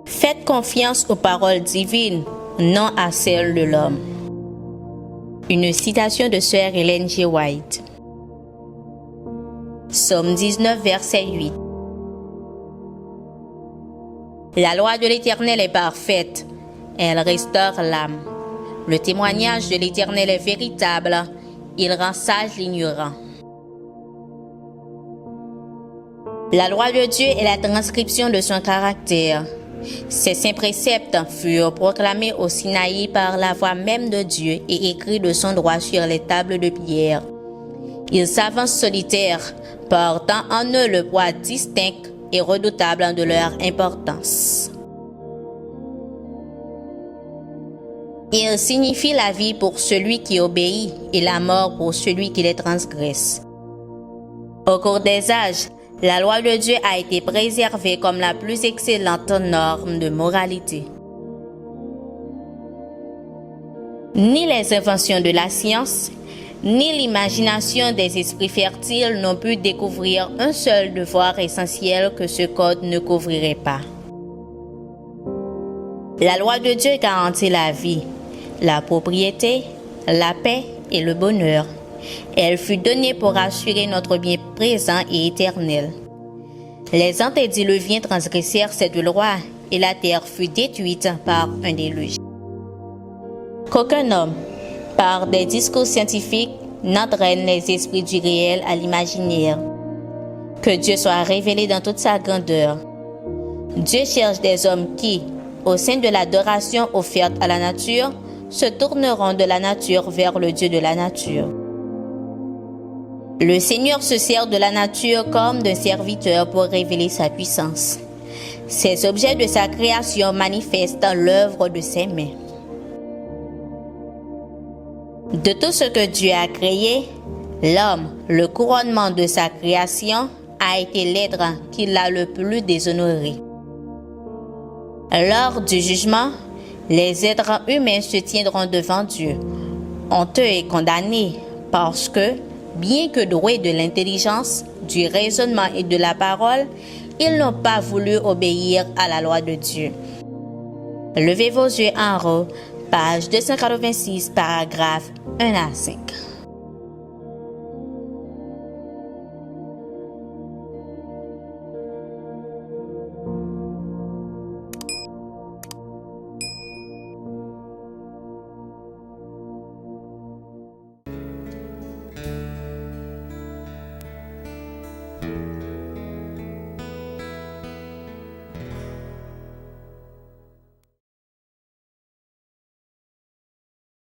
Faites confiance aux paroles divines, non à celles de l'homme. Une citation de Sœur Ellen G. White. Psaume 19, verset 8. La loi de l'Éternel est parfaite, elle restaure l'âme. Le témoignage de l'Éternel est véritable, il rend sage l'ignorant. La loi de Dieu est la transcription de son caractère. Ces saints préceptes furent proclamés au Sinaï par la voix même de Dieu et écrits de son droit sur les tables de pierre. Ils s'avancent solitaires, portant en eux le poids distinct et redoutable de leur importance. Ils signifient la vie pour celui qui obéit et la mort pour celui qui les transgresse. Au cours des âges, la loi de Dieu a été préservée comme la plus excellente norme de moralité. Ni les inventions de la science, ni l'imagination des esprits fertiles n'ont pu découvrir un seul devoir essentiel que ce code ne couvrirait pas. La loi de Dieu garantit la vie, la propriété, la paix et le bonheur. Elle fut donnée pour assurer notre bien présent et éternel. Les antédiluviens transgressèrent cette loi et la terre fut détruite par un déluge. Qu'aucun homme, par des discours scientifiques, n'entraîne les esprits du réel à l'imaginaire. Que Dieu soit révélé dans toute sa grandeur. Dieu cherche des hommes qui, au sein de l'adoration offerte à la nature, se tourneront de la nature vers le Dieu de la nature. Le Seigneur se sert de la nature comme d'un serviteur pour révéler sa puissance. Ces objets de sa création manifestent l'œuvre de ses mains. De tout ce que Dieu a créé, l'homme, le couronnement de sa création, a été l'être qui l'a le plus déshonoré. Lors du jugement, les êtres humains se tiendront devant Dieu, honteux et condamnés, parce que, bien que doués de l'intelligence, du raisonnement et de la parole, ils n'ont pas voulu obéir à la loi de Dieu. Levez vos yeux en haut, page 286, paragraphe 1 à 5.